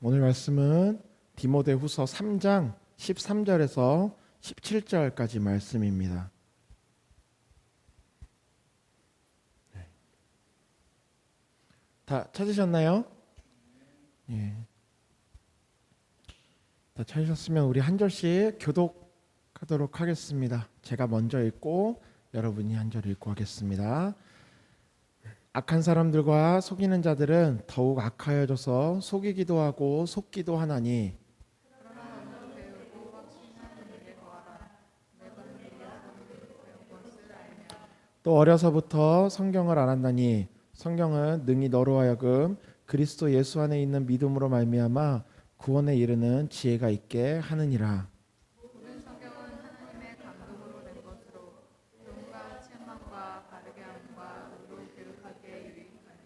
오늘 말씀은 디모데후서 3장 13절에서 17절까지 말씀입니다. 다 찾으셨나요? 예. 다 찾으셨으면 우리 한 절씩 교독하도록 하겠습니다. 제가 먼저 읽고 여러분이 한 절 읽고 하겠습니다. 악한 사람들과 속이는 자들은 더욱 악하여져서 속이기도 하고 속기도 하나니 또 어려서부터 성경을 알았나니 성경은 능히 너로 하여금 그리스도 예수 안에 있는 믿음으로 말미암아 구원에 이르는 지혜가 있게 하느니라. 모든 성경은 하나님의 감동으로 된 것으로 교훈과 책망과 바르게 함과 의로 교육하기에 유익하니.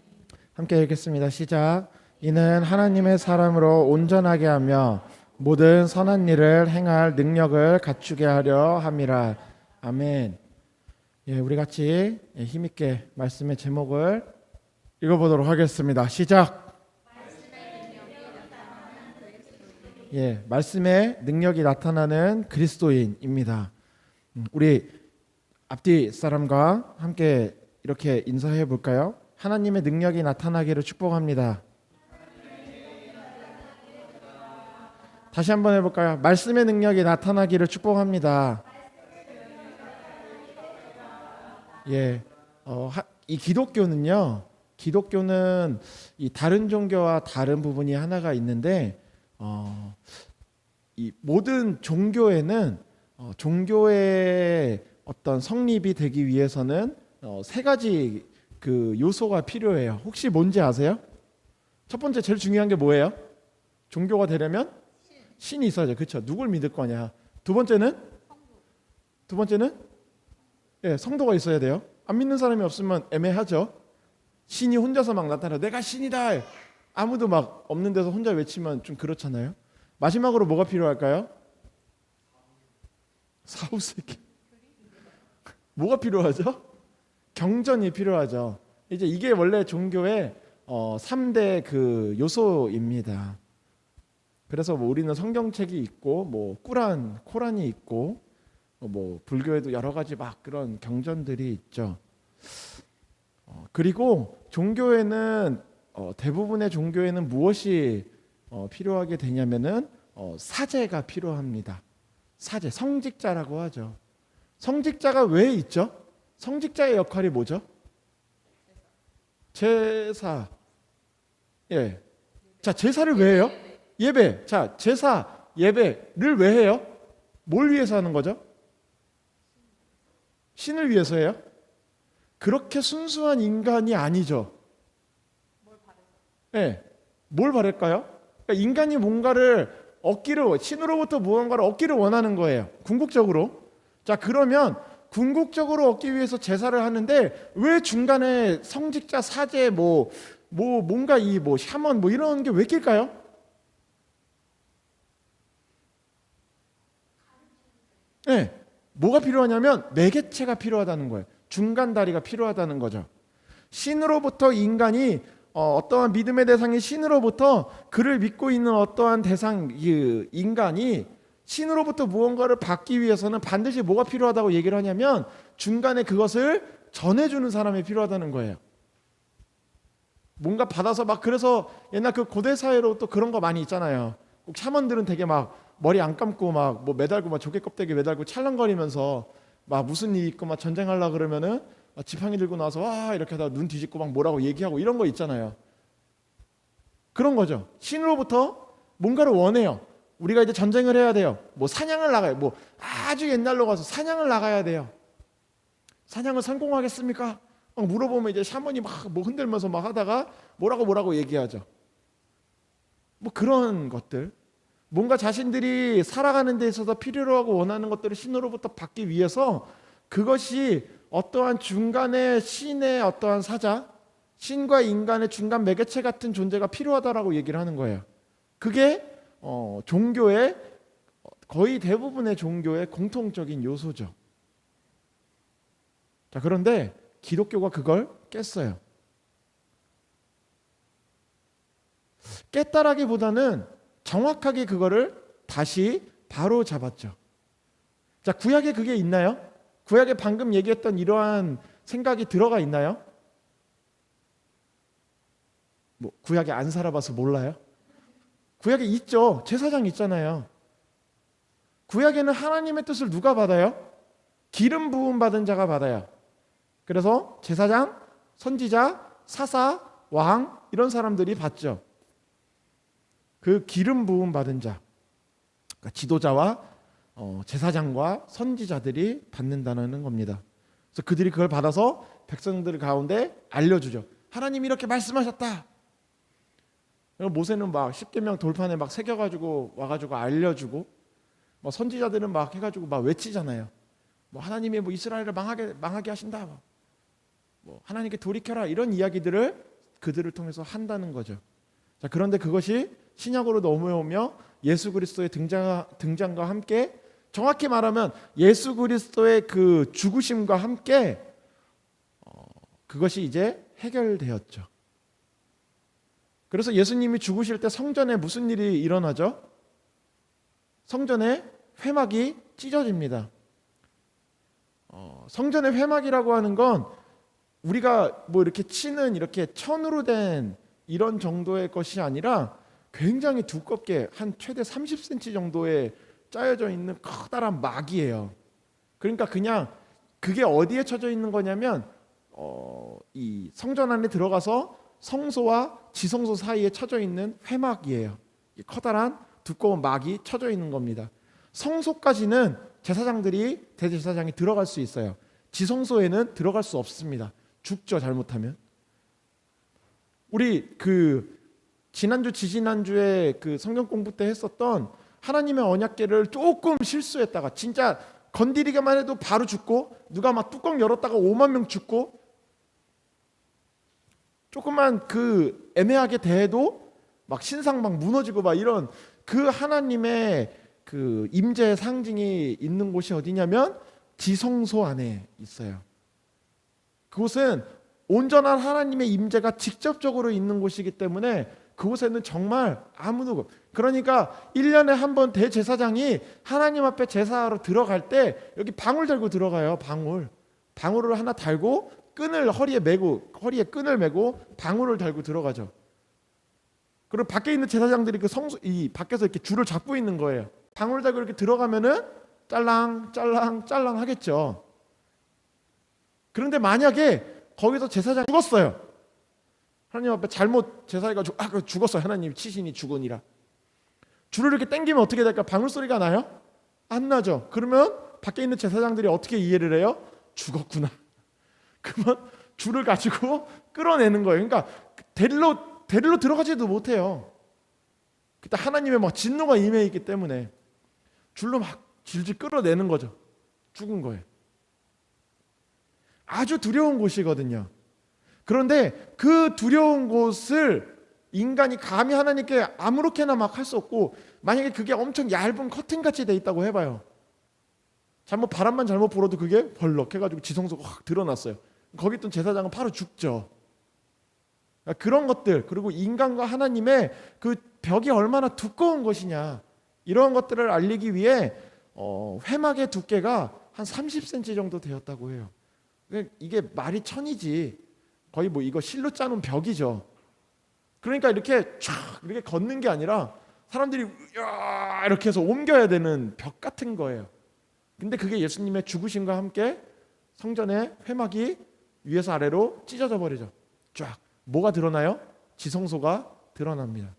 함께 읽겠습니다. 시작. 이는 하나님의 사람으로 온전하게 하며 모든 선한 일을 행할 능력을 갖추게 하려 함이라. 아멘. 예, 우리 같이 힘있게 말씀의 제목을 읽어보도록 하겠습니다. 시작. 예, 말씀의 능력이 나타나는 그리스도인입니다. 우리 앞뒤 사람과 함께 이렇게 인사해 볼까요? 하나님의 능력이 나타나기를 축복합니다. 다시 한번 해볼까요? 말씀의 능력이 나타나기를 축복합니다. 예, 이 기독교는 이 다른 종교와 다른 부분이 하나가 있는데, 이 모든 종교에는 종교의 어떤 성립이 되기 위해서는 세 가지 그 요소가 필요해요. 혹시 뭔지 아세요? 첫 번째 제일 중요한 게 뭐예요? 종교가 되려면 신이 있어야죠. 그렇죠? 누굴 믿을 거냐. 두 번째는 예, 성도가 있어야 돼요. 안 믿는 사람이 없으면 애매하죠. 신이 혼자서 막 나타나 내가 신이다. 아무도 막 없는 데서 혼자 외치면 좀 그렇잖아요. 마지막으로 뭐가 필요할까요? 사후세계. 뭐가 필요하죠? 경전이 필요하죠. 이제 이게 원래 종교의 3대 그 요소입니다. 그래서 뭐 우리는 성경책이 있고 뭐 코란이 있고 뭐 불교에도 여러 가지 막 그런 경전들이 있죠. 그리고 종교에는 대부분의 종교에는 무엇이 필요하게 되냐면은 사제가 필요합니다. 사제, 성직자라고 하죠. 성직자가 왜 있죠? 성직자의 역할이 뭐죠? 제사. 예. 자, 제사를 왜 해요? 예배. 자, 제사, 예배를 왜 해요? 뭘 위해서 하는 거죠? 신을 위해서 해요? 그렇게 순수한 인간이 아니죠. 예. 뭘 바랄까요? 그러니까 인간이 뭔가를 신으로부터 무언가를 얻기를 원하는 거예요. 궁극적으로. 자, 그러면 궁극적으로 얻기 위해서 제사를 하는데 왜 중간에 성직자, 사제, 뭔가 샤먼 이런 게 왜 낄까요? 네. 뭐가 필요하냐면 매개체가 필요하다는 거예요. 중간 다리가 필요하다는 거죠. 신으로부터 인간이 어떠한 믿음의 대상이 신으로부터 그를 믿고 있는 어떠한 인간이 신으로부터 무언가를 받기 위해서는 반드시 뭐가 필요하다고 얘기를 하냐면 중간에 그것을 전해주는 사람이 필요하다는 거예요. 뭔가 받아서 그래서 옛날 그 고대 사회로 또 그런 거 많이 있잖아요. 꼭 샤먼들은 되게 막 머리 안 감고 매달고 조개 껍데기 매달고 찰랑거리면서 무슨 일 있고 전쟁하려고 그러면은 지팡이 들고 나서 와 이렇게 하다가 눈 뒤집고 뭐라고 얘기하고 이런 거 있잖아요. 그런 거죠. 신으로부터 뭔가를 원해요. 우리가 이제 전쟁을 해야 돼요. 사냥을 나가요. 아주 옛날로 가서 사냥을 나가야 돼요. 사냥을 성공하겠습니까? 물어보면 이제 샤먼이 흔들면서 하다가 뭐라고 얘기하죠. 그런 것들. 뭔가 자신들이 살아가는 데 있어서 필요로 하고 원하는 것들을 신으로부터 받기 위해서 그것이 어떠한 중간에 신의 어떠한 사자, 신과 인간의 중간 매개체 같은 존재가 필요하다라고 얘기를 하는 거예요. 그게 종교의 거의 대부분의 종교의 공통적인 요소죠. 자, 그런데 기독교가 그걸 깼어요. 깼다라기보다는 정확하게 그거를 다시 바로 잡았죠. 자, 구약에 그게 있나요? 구약에 방금 얘기했던 이러한 생각이 들어가 있나요? 뭐 구약에 안 살아봐서 몰라요? 구약에 있죠. 제사장 있잖아요. 구약에는 하나님의 뜻을 누가 받아요? 기름 부음 받은 자가 받아요. 그래서 제사장, 선지자, 사사, 왕 이런 사람들이 받죠. 그 기름 부음 받은 자, 그러니까 지도자와 제사장과 선지자들이 받는다는 겁니다. 그래서 그들이 그걸 받아서 백성들 가운데 알려주죠. 하나님이 이렇게 말씀하셨다. 모세는 막 십계명 돌판에 막 새겨가지고 와가지고 알려주고, 뭐 선지자들은 막 해가지고 막 외치잖아요. 뭐 하나님이 뭐 이스라엘을 망하게 하신다. 뭐 하나님께 돌이켜라 이런 이야기들을 그들을 통해서 한다는 거죠. 자, 그런데 그것이 신약으로 넘어오며 예수 그리스도의 등장과 함께, 정확히 말하면 예수 그리스도의 그 죽으심과 함께 그것이 이제 해결되었죠. 그래서 예수님이 죽으실 때 성전에 무슨 일이 일어나죠? 성전에 회막이 찢어집니다. 성전의 회막이라고 하는 건 우리가 뭐 이렇게 치는 이렇게 천으로 된 이런 정도의 것이 아니라 굉장히 두껍게 한 최대 30cm 정도에 짜여져 있는 커다란 막이에요. 그러니까 그냥 그게 어디에 쳐져 있는 거냐면 이 성전 안에 들어가서 성소와 지성소 사이에 쳐져 있는 회막이에요. 커다란 두꺼운 막이 쳐져 있는 겁니다. 성소까지는 제사장들이 대제사장이 들어갈 수 있어요. 지성소에는 들어갈 수 없습니다. 죽죠, 잘못하면. 우리 그 지난주 지지난주에 그 성경 공부 때 했었던 하나님의 언약궤를 조금 실수했다가 진짜 건드리기만 해도 바로 죽고, 누가 막 뚜껑 열었다가 5만 명 죽고, 조금만 그 애매하게 대해도 막 신상 막 무너지고 막 이런 그 하나님의 그 임재의 상징이 있는 곳이 어디냐면 지성소 안에 있어요. 그곳은 온전한 하나님의 임재가 직접적으로 있는 곳이기 때문에 그곳에는 정말 아무도, 그러니까 1년에 한 번 대제사장이 하나님 앞에 제사하러 들어갈 때 여기 방울 달고 들어가요. 방울을 하나 달고 끈을 허리에 끈을 메고 방울을 달고 들어가죠. 그리고 밖에 있는 제사장들이 그 이 밖에서 이렇게 줄을 잡고 있는 거예요. 방울 달고 이렇게 들어가면은 짤랑 하겠죠. 그런데 만약에 거기서 제사장 죽었어요. 하나님 앞에 잘못 제사해가지고 죽었어요. 하나님 치시니 죽으니라. 줄을 이렇게 당기면 어떻게 될까? 방울 소리가 나요? 안 나죠. 그러면 밖에 있는 제사장들이 어떻게 이해를 해요? 죽었구나. 그러면 줄을 가지고 끌어내는 거예요. 그러니까 데리러 들어가지도 못해요. 그때 하나님의 막 진노가 임해 있기 때문에 줄로 막 질질 끌어내는 거죠. 죽은 거예요. 아주 두려운 곳이거든요. 그런데 그 두려운 곳을 인간이 감히 하나님께 아무렇게나 막 할 수 없고, 만약에 그게 엄청 얇은 커튼같이 돼 있다고 해봐요. 바람만 잘못 불어도 그게 벌럭 해가지고 지성소가 확 드러났어요. 거기 있던 제사장은 바로 죽죠. 그런 것들, 그리고 인간과 하나님의 그 벽이 얼마나 두꺼운 것이냐, 이런 것들을 알리기 위해 회막의 두께가 한 30cm 정도 되었다고 해요. 이게 말이 천이지, 거의 뭐 이거 실로 짜놓은 벽이죠. 그러니까 이렇게 이렇게 걷는 게 아니라 사람들이 이렇게 해서 옮겨야 되는 벽 같은 거예요. 근데 그게 예수님의 죽으심과 함께 성전의 회막이 위에서 아래로 찢어져 버리죠. 쫙. 뭐가 드러나요? 지성소가 드러납니다.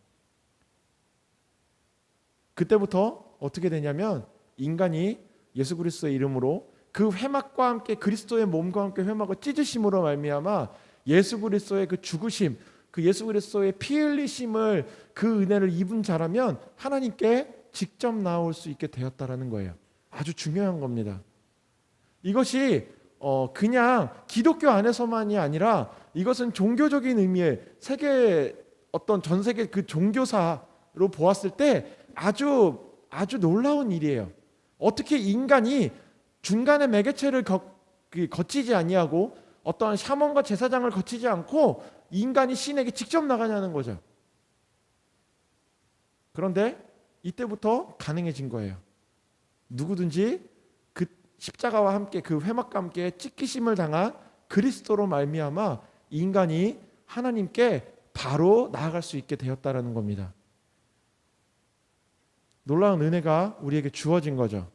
그때부터 어떻게 되냐면 인간이 예수 그리스도의 이름으로 그 회막과 함께, 그리스도의 몸과 함께 회막을 찢으심으로 말미암아 예수 그리스도의 그 죽으심, 그 예수 그리스도의 피 흘리심을, 그 은혜를 입은 자라면 하나님께 직접 나올 수 있게 되었다라는 거예요. 아주 중요한 겁니다. 이것이 그냥 기독교 안에서만이 아니라 이것은 종교적인 의미의 전 세계 그 종교사로 보았을 때 아주 놀라운 일이에요. 어떻게 인간이 중간에 매개체를 거치지 아니하고 어떠한 샤먼과 제사장을 거치지 않고 인간이 신에게 직접 나가냐는 거죠. 그런데 이때부터 가능해진 거예요. 누구든지 그 십자가와 함께 그 회막과 함께 찢기심을 당한 그리스도로 말미암아 인간이 하나님께 바로 나아갈 수 있게 되었다라는 겁니다. 놀라운 은혜가 우리에게 주어진 거죠.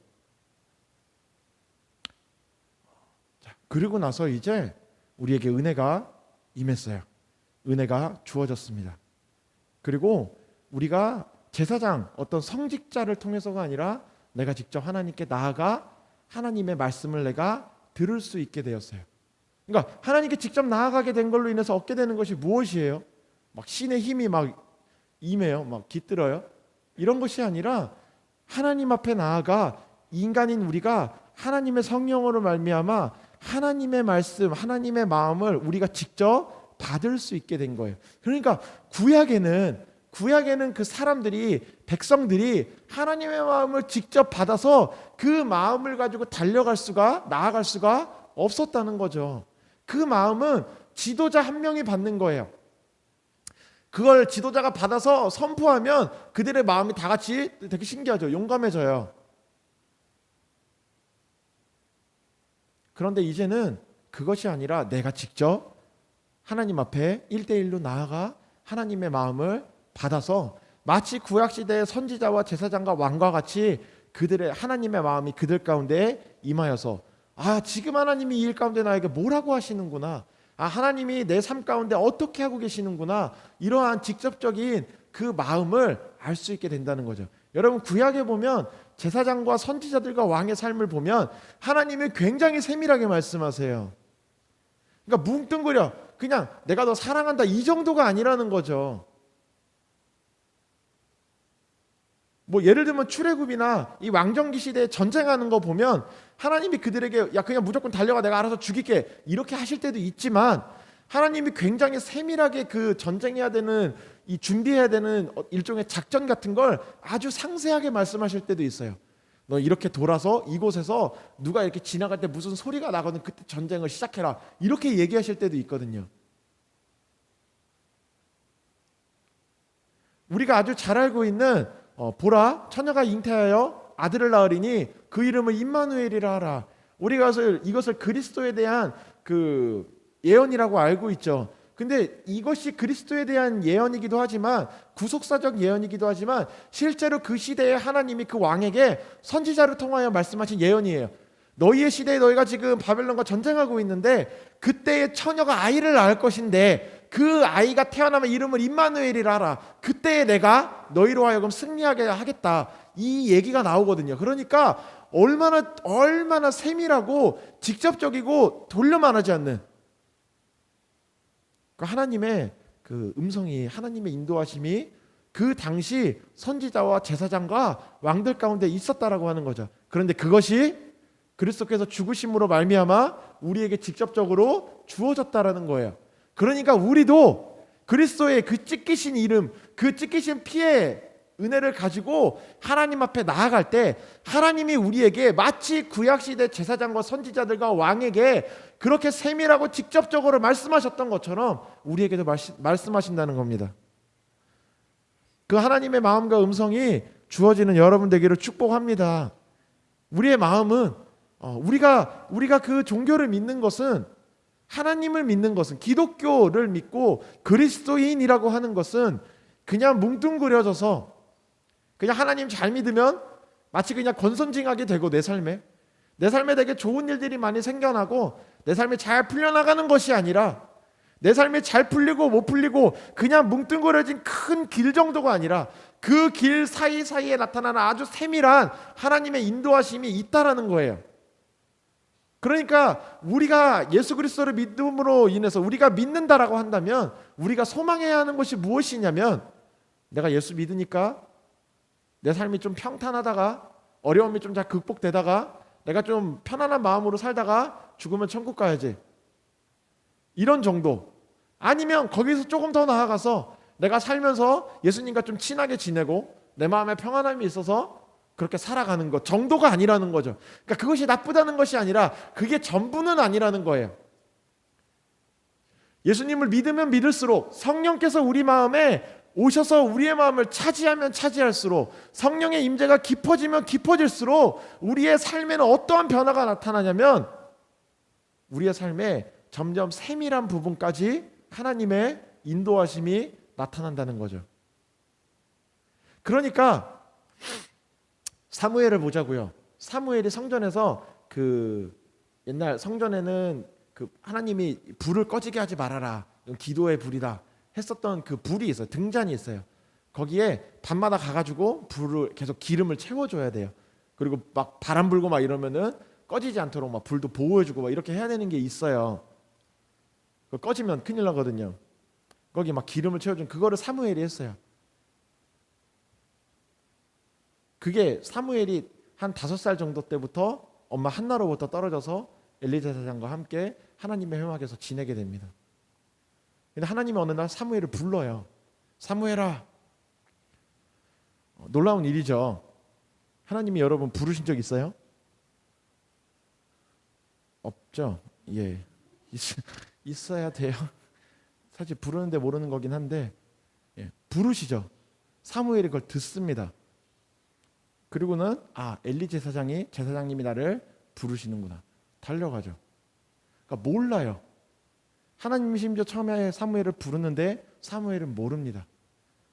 자, 그리고 나서 이제 우리에게 은혜가 임했어요. 은혜가 주어졌습니다. 그리고 우리가 제사장, 어떤 성직자를 통해서가 아니라 내가 직접 하나님께 나아가 하나님의 말씀을 내가 들을 수 있게 되었어요. 그러니까 하나님께 직접 나아가게 된 걸로 인해서 얻게 되는 것이 무엇이에요? 막 신의 힘이 막 임해요, 막 깃들어요. 이런 것이 아니라 하나님 앞에 나아가 인간인 우리가 하나님의 성령으로 말미암아 하나님의 말씀, 하나님의 마음을 우리가 직접 받을 수 있게 된 거예요. 그러니까 구약에는 그 사람들이, 백성들이 하나님의 마음을 직접 받아서 그 마음을 가지고 나아갈 수가 없었다는 거죠. 그 마음은 지도자 한 명이 받는 거예요. 그걸 지도자가 받아서 선포하면 그들의 마음이 다 같이 되게 신기하죠. 용감해져요. 그런데 이제는 그것이 아니라 내가 직접 하나님 앞에 1대1로 나아가 하나님의 마음을 받아서 마치 구약시대의 선지자와 제사장과 왕과 같이 그들의 하나님의 마음이 그들 가운데 임하여서 지금 하나님이 이 일 가운데 나에게 뭐라고 하시는구나, 하나님이 내 삶 가운데 어떻게 하고 계시는구나, 이러한 직접적인 그 마음을 알 수 있게 된다는 거죠. 여러분, 구약에 보면 제사장과 선지자들과 왕의 삶을 보면 하나님이 굉장히 세밀하게 말씀하세요. 그러니까 뭉뚱그려 그냥 내가 너 사랑한다 이 정도가 아니라는 거죠. 뭐 예를 들면 출애굽이나 이 왕정기 시대에 전쟁하는 거 보면 하나님이 그들에게 야 그냥 무조건 달려가 내가 알아서 죽일게 이렇게 하실 때도 있지만, 하나님이 굉장히 세밀하게 그 전쟁해야 되는, 이 준비해야 되는 일종의 작전 같은 걸 아주 상세하게 말씀하실 때도 있어요. 너 이렇게 돌아서 이곳에서 누가 이렇게 지나갈 때 무슨 소리가 나거든 그때 전쟁을 시작해라, 이렇게 얘기하실 때도 있거든요. 우리가 아주 잘 알고 있는 보라, 처녀가 잉태하여 아들을 낳으리니 그 이름을 임마누엘이라 하라. 우리가 이것을 그리스도에 대한 그 예언이라고 알고 있죠. 근데 이것이 그리스도에 대한 예언이기도 하지만, 구속사적 예언이기도 하지만, 실제로 그 시대에 하나님이 그 왕에게 선지자를 통하여 말씀하신 예언이에요. 너희의 시대에 너희가 지금 바벨론과 전쟁하고 있는데 그때의 처녀가 아이를 낳을 것인데 그 아이가 태어나면 이름을 임마누엘이라 하라. 그때에 내가 너희로 하여금 승리하게 하겠다. 이 얘기가 나오거든요. 그러니까 얼마나 세밀하고 직접적이고 돌려 말하지 않는 그 하나님의 그 음성이, 하나님의 인도하심이 그 당시 선지자와 제사장과 왕들 가운데 있었다라고 하는 거죠. 그런데 그것이 그리스도께서 죽으심으로 말미암아 우리에게 직접적으로 주어졌다라는 거예요. 그러니까 우리도 그리스도의 그 찢기신 이름, 그 찢기신 피의 은혜를 가지고 하나님 앞에 나아갈 때 하나님이 우리에게 마치 구약시대 제사장과 선지자들과 왕에게 그렇게 세밀하고 직접적으로 말씀하셨던 것처럼 우리에게도 말씀하신다는 겁니다. 그 하나님의 마음과 음성이 주어지는 여러분 되기를 축복합니다. 우리의 마음은 우리가 그 종교를 믿는 것은, 하나님을 믿는 것은, 기독교를 믿고 그리스도인이라고 하는 것은 그냥 뭉뚱그려져서 그냥 하나님 잘 믿으면 마치 그냥 권선징악이 되고 내 삶에 되게 좋은 일들이 많이 생겨나고 내 삶이 잘 풀려나가는 것이 아니라, 내 삶이 잘 풀리고 못 풀리고 그냥 뭉뚱그려진 큰 길 정도가 아니라 그 길 사이사이에 나타나는 아주 세밀한 하나님의 인도하심이 있다라는 거예요. 그러니까 우리가 예수 그리스도를 믿음으로 인해서 우리가 믿는다라고 한다면 우리가 소망해야 하는 것이 무엇이냐면, 내가 예수 믿으니까 내 삶이 좀 평탄하다가 어려움이 좀 잘 극복되다가 내가 좀 편안한 마음으로 살다가 죽으면 천국 가야지, 이런 정도. 아니면 거기서 조금 더 나아가서 내가 살면서 예수님과 좀 친하게 지내고 내 마음에 평안함이 있어서 그렇게 살아가는 것 정도가 아니라는 거죠. 그러니까 그것이 나쁘다는 것이 아니라 그게 전부는 아니라는 거예요. 예수님을 믿으면 믿을수록 성령께서 우리 마음에 오셔서 우리의 마음을 차지하면 차지할수록, 성령의 임재가 깊어지면 깊어질수록 우리의 삶에는 어떠한 변화가 나타나냐면 우리의 삶에 점점 세밀한 부분까지 하나님의 인도하심이 나타난다는 거죠. 그러니까 사무엘을 보자고요. 사무엘이 성전에서 옛날 성전에는 하나님이 불을 꺼지게 하지 말아라, 기도의 불이다 했었던 그 불이 있어요. 등잔이 있어요. 거기에 밤마다 가가지고 불을 계속 기름을 채워줘야 돼요. 그리고 막 바람 불고 막 이러면은 꺼지지 않도록 막 불도 보호해주고 막 이렇게 해야 되는 게 있어요. 꺼지면 큰일 나거든요. 거기 막 기름을 채워준 그거를 사무엘이 했어요. 그게 사무엘이 한 5살 정도 때부터 엄마 한나로부터 떨어져서 엘리 제사장과 함께 하나님의 회막에서 지내게 됩니다. 근데 하나님이 어느 날 사무엘을 불러요. 사무엘아. 놀라운 일이죠. 하나님이 여러분 부르신 적 있어요? 없죠? 예. 있어야 돼요. 사실 부르는데 모르는 거긴 한데, 예, 부르시죠. 사무엘이 그걸 듣습니다. 그리고는 엘리 제사장님이 나를 부르시는구나. 달려가죠. 그러니까 몰라요. 하나님이 심지어 처음에 사무엘을 부르는데 사무엘은 모릅니다.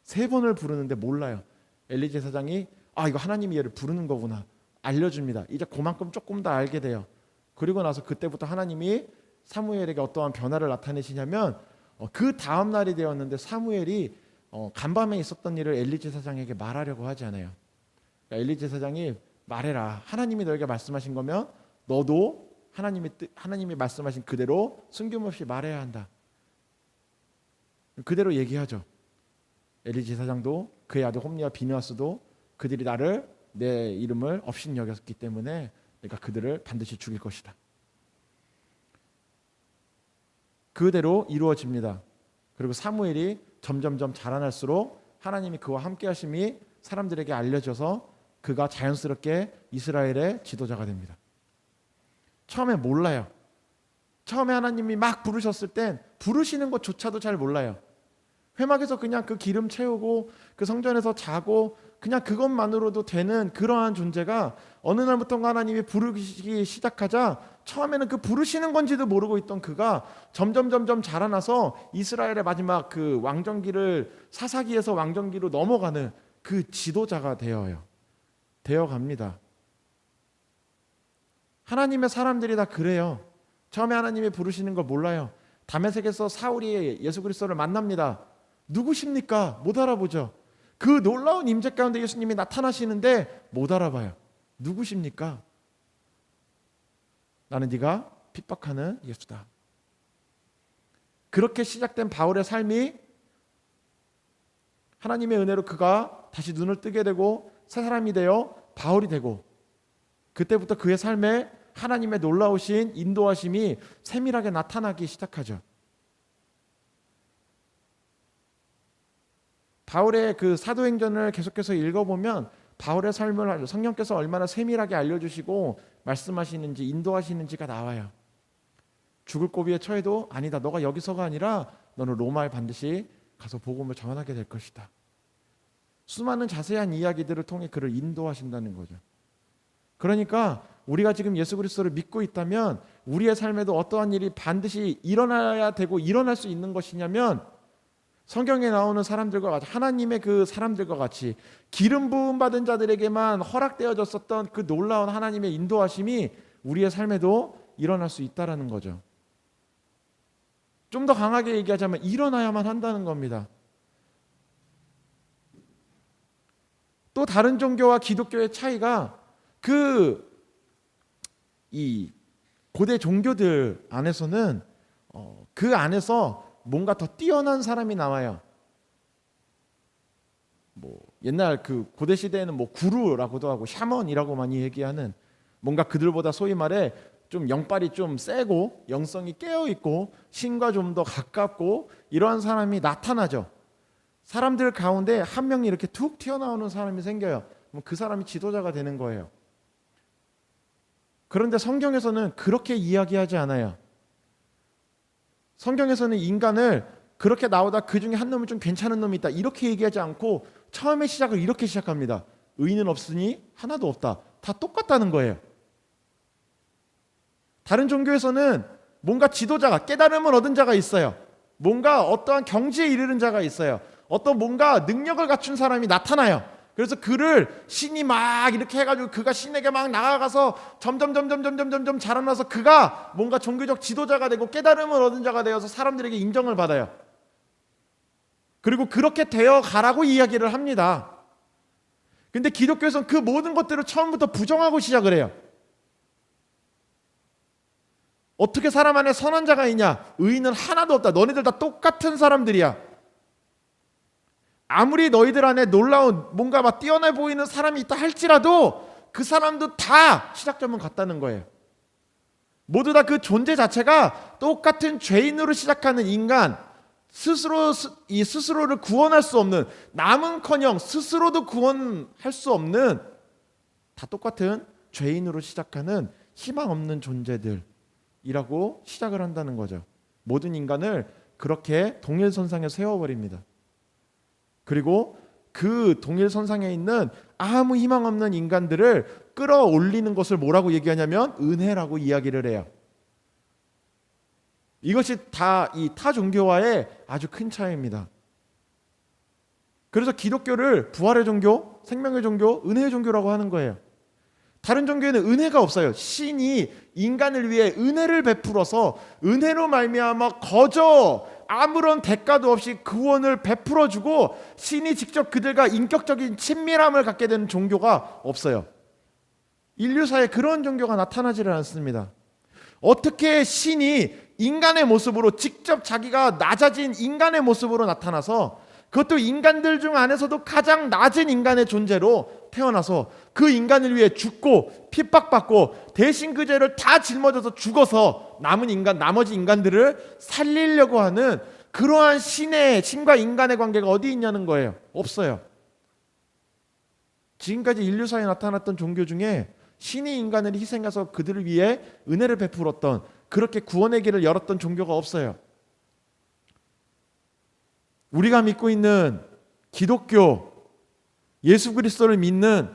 3번을 부르는데 몰라요. 엘리 제사장이 이거 하나님이 얘를 부르는 거구나 알려줍니다. 이제 그만큼 조금 더 알게 돼요. 그리고 나서 그때부터 하나님이 사무엘에게 어떠한 변화를 나타내시냐면 그 다음 날이 되었는데 사무엘이 간밤에 있었던 일을 엘리 제사장에게 말하려고 하지 않아요. 그러니까 엘리 제사장이 말해라. 하나님이 너에게 말씀하신 거면 너도 하나님이 말씀하신 그대로 숨김없이 말해야 한다. 그대로 얘기하죠. 엘리 제사장도 그의 아들 홈리와 비느하스도 그들이 내 이름을 업신 여겼기 때문에 내가 그들을 반드시 죽일 것이다. 그대로 이루어집니다. 그리고 사무엘이 점점점 자라날수록 하나님이 그와 함께 하심이 사람들에게 알려져서 그가 자연스럽게 이스라엘의 지도자가 됩니다. 처음에 몰라요. 처음에 하나님이 막 부르셨을 땐 부르시는 것조차도 잘 몰라요. 회막에서 그냥 그 기름 채우고 그 성전에서 자고 그냥 그것만으로도 되는 그러한 존재가 어느 날부터가 하나님이 부르시기 시작하자 처음에는 그 부르시는 건지도 모르고 있던 그가 점점 자라나서 이스라엘의 마지막 그 왕정기를 사사기에서 왕정기로 넘어가는 그 지도자가 되어갑니다. 하나님의 사람들이 다 그래요. 처음에 하나님이 부르시는 걸 몰라요. 다메섹에서 사울이 예수 그리스도를 만납니다. 누구십니까? 못 알아보죠. 그 놀라운 임재 가운데 예수님이 나타나시는데 못 알아봐요. 누구십니까? 나는 네가 핍박하는 예수다. 그렇게 시작된 바울의 삶이 하나님의 은혜로 그가 다시 눈을 뜨게 되고 새 사람이 되어 바울이 되고 그때부터 그의 삶에 하나님의 놀라우신 인도하심이 세밀하게 나타나기 시작하죠. 바울의 그 사도행전을 계속해서 읽어보면 바울의 삶을 성령께서 얼마나 세밀하게 알려주시고 말씀하시는지 인도하시는지가 나와요. 죽을 고비에 처해도 아니다. 너가 여기서가 아니라 너는 로마에 반드시 가서 복음을 전하게 될 것이다. 수많은 자세한 이야기들을 통해 그를 인도하신다는 거죠. 그러니까 우리가 지금 예수 그리스도를 믿고 있다면 우리의 삶에도 어떠한 일이 반드시 일어나야 되고 일어날 수 있는 것이냐면 성경에 나오는 사람들과 같이 하나님의 그 사람들과 같이 기름 부음 받은 자들에게만 허락되어졌었던 그 놀라운 하나님의 인도하심이 우리의 삶에도 일어날 수 있다라는 거죠. 좀 더 강하게 얘기하자면 일어나야만 한다는 겁니다. 또 다른 종교와 기독교의 차이가 이 고대 종교들 안에서는 그 안에서 뭔가 더 뛰어난 사람이 나와요. 옛날 그 고대 시대에는 구루라고도 하고 샤먼이라고 많이 얘기하는 뭔가 그들보다 소위 말해 좀 영빨이 좀 세고 영성이 깨어 있고 신과 좀 더 가깝고 이러한 사람이 나타나죠. 사람들 가운데 한 명이 이렇게 툭 튀어나오는 사람이 생겨요. 그럼 그 사람이 지도자가 되는 거예요. 그런데 성경에서는 그렇게 이야기하지 않아요. 성경에서는 인간을 그렇게 나오다 그 중에 한 놈은 좀 괜찮은 놈이 있다 이렇게 얘기하지 않고 처음에 시작을 이렇게 시작합니다. 의인은 없으니 하나도 없다. 다 똑같다는 거예요. 다른 종교에서는 뭔가 지도자가, 깨달음을 얻은 자가 있어요. 뭔가 어떠한 경지에 이르는 자가 있어요. 어떤 뭔가 능력을 갖춘 사람이 나타나요. 그래서 그를 신이 막 이렇게 해가지고 그가 신에게 막 나아가서 점점 자라나서 그가 뭔가 종교적 지도자가 되고 깨달음을 얻은 자가 되어서 사람들에게 인정을 받아요. 그리고 그렇게 되어 가라고 이야기를 합니다. 근데 기독교에서는 그 모든 것들을 처음부터 부정하고 시작을 해요. 어떻게 사람 안에 선한 자가 있냐? 의인은 하나도 없다. 너네들 다 똑같은 사람들이야. 아무리 너희들 안에 놀라운 뭔가 막 뛰어나 보이는 사람이 있다 할지라도 그 사람도 다 시작점은 같다는 거예요. 모두 다 그 존재 자체가 똑같은 죄인으로 시작하는 인간, 스스로를 구원할 수 없는, 남은커녕 스스로도 구원할 수 없는, 다 똑같은 죄인으로 시작하는 희망 없는 존재들이라고 시작을 한다는 거죠. 모든 인간을 그렇게 동일선상에 세워버립니다. 그리고 그 동일선상에 있는 아무 희망 없는 인간들을 끌어올리는 것을 뭐라고 얘기하냐면 은혜라고 이야기를 해요. 이것이 다 이 타 종교와의 아주 큰 차이입니다. 그래서 기독교를 부활의 종교, 생명의 종교, 은혜의 종교라고 하는 거예요. 다른 종교에는 은혜가 없어요. 신이 인간을 위해 은혜를 베풀어서 은혜로 말미암아 거저 아무런 대가도 없이 구원을 베풀어 주고 신이 직접 그들과 인격적인 친밀함을 갖게 되는 종교가 없어요. 인류사에 그런 종교가 나타나지를 않습니다. 어떻게 신이 인간의 모습으로 직접 자기가 낮아진 인간의 모습으로 나타나서 그것도 인간들 중 안에서도 가장 낮은 인간의 존재로 태어나서 그 인간을 위해 죽고 핍박받고 대신 그 죄를 다 짊어져서 죽어서 나머지 인간들을 살리려고 하는 그러한 신과 인간의 관계가 어디 있냐는 거예요. 없어요. 지금까지 인류사에 나타났던 종교 중에 신이 인간을 희생해서 그들을 위해 은혜를 베풀었던, 그렇게 구원의 길을 열었던 종교가 없어요. 우리가 믿고 있는 기독교, 예수 그리스도를 믿는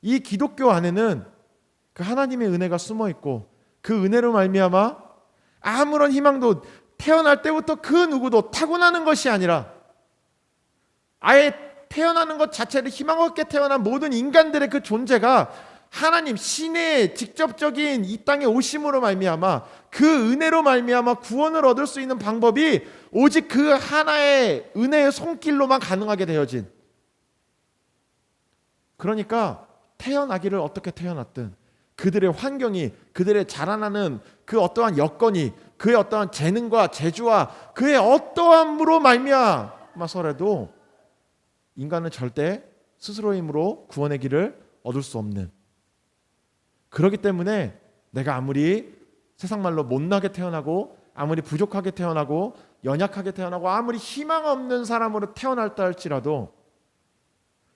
이 기독교 안에는 그 하나님의 은혜가 숨어 있고 그 은혜로 말미암아 아무런 희망도 태어날 때부터 그 누구도 타고나는 것이 아니라 아예 태어나는 것 자체를 희망 없게 태어난 모든 인간들의 그 존재가 하나님 신의 직접적인 이 땅에 오심으로 말미암아 그 은혜로 말미암아 구원을 얻을 수 있는 방법이 오직 그 하나의 은혜의 손길로만 가능하게 되어진, 그러니까 태어나기를 어떻게 태어났든 그들의 환경이, 그들의 자라나는 그 어떠한 여건이, 그의 어떠한 재능과 재주와 그의 어떠함으로 말미암아서라도 인간은 절대 스스로의 힘으로 구원의 길을 얻을 수 없는, 그렇기 때문에 내가 아무리 세상 말로 못나게 태어나고 아무리 부족하게 태어나고 연약하게 태어나고 아무리 희망 없는 사람으로 태어났다 할지라도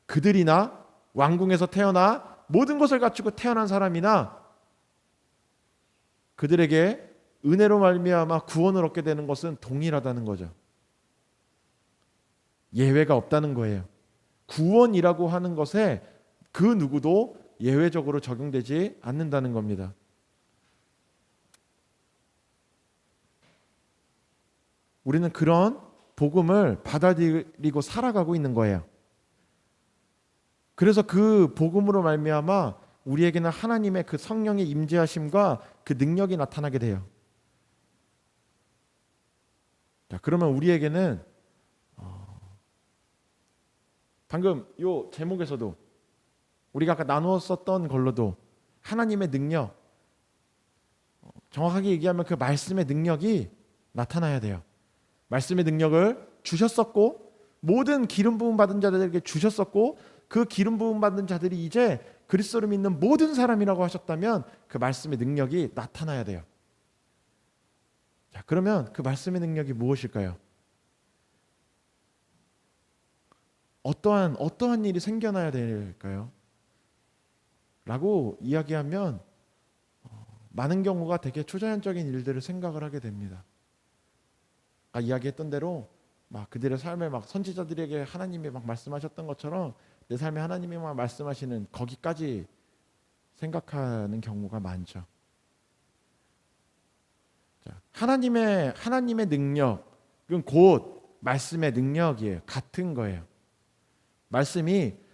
그들이나 왕궁에서 태어나 모든 것을 갖추고 태어난 사람이나 그들에게 은혜로 말미암아 구원을 얻게 되는 것은 동일하다는 거죠. 예외가 없다는 거예요. 구원이라고 하는 것에 그 누구도 예외적으로 적용되지 않는다는 겁니다. 우리는 그런 복음을 받아들이고 살아가고 있는 거예요. 그래서 그 복음으로 말미암아 우리에게는 하나님의 그 성령의 임재하심과 그 능력이 나타나게 돼요. 자, 그러면 우리에게는 방금 요 제목에서도 우리가 아까 나누었었던 걸로도 하나님의 능력, 정확하게 얘기하면 그 말씀의 능력이 나타나야 돼요. 말씀의 능력을 주셨었고 모든 기름 부음 받은 자들에게 주셨었고 그 기름 부음 받은 자들이 이제 그리스도를 믿는 모든 사람이라고 하셨다면 그 말씀의 능력이 나타나야 돼요. 자, 그러면 그 말씀의 능력이 무엇일까요? 어떠한 일이 생겨나야 될까요? 라고 이야기하면 많은 경우가 되게 초자연적인 일들을 생각을 하게 됩니다. 이야기했던 대로 막 그들의 삶에 막 선지자들에게 하나님이 막 말씀하셨던 것처럼 내 삶에 하나님이 막 말씀하시는 거기까지 생각하는 경우가 많죠. 자, 하나님의 능력은 곧 말씀의 능력이에요. 같은 거예요.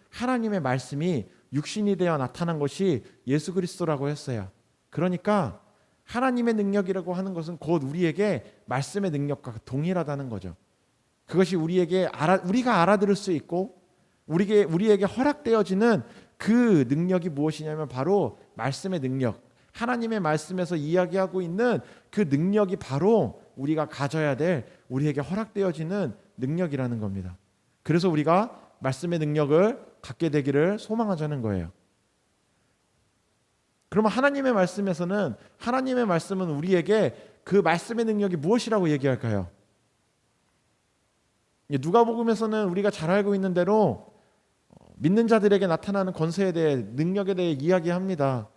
하나님의 말씀이 육신이 되어 나타난 것이 예수 그리스도라고 했어요. 그러니까 하나님의 능력이라고 하는 것은 곧 우리에게 말씀의 능력과 동일하다는 거죠. 그것이 우리가 알아들을 수 있고 우리에게 허락되어지는 그 능력이 무엇이냐면 바로 말씀의 능력. 하나님의 말씀에서 이야기하고 있는 그 능력이 바로 우리가 가져야 될 우리에게 허락되어지는 능력이라는 겁니다. 그래서 우리가 말씀의 능력을 갖게 되기를 소망하자는 거예요. 그러면 하나님의 말씀은 우리에게 그 말씀의 능력이 무엇이라고 얘기할까요? 누가복음에서는 우리가 잘 알고 있는 대로 믿는 자들에게 나타나는 권세에 대해 능력에 대해 이야기합니다.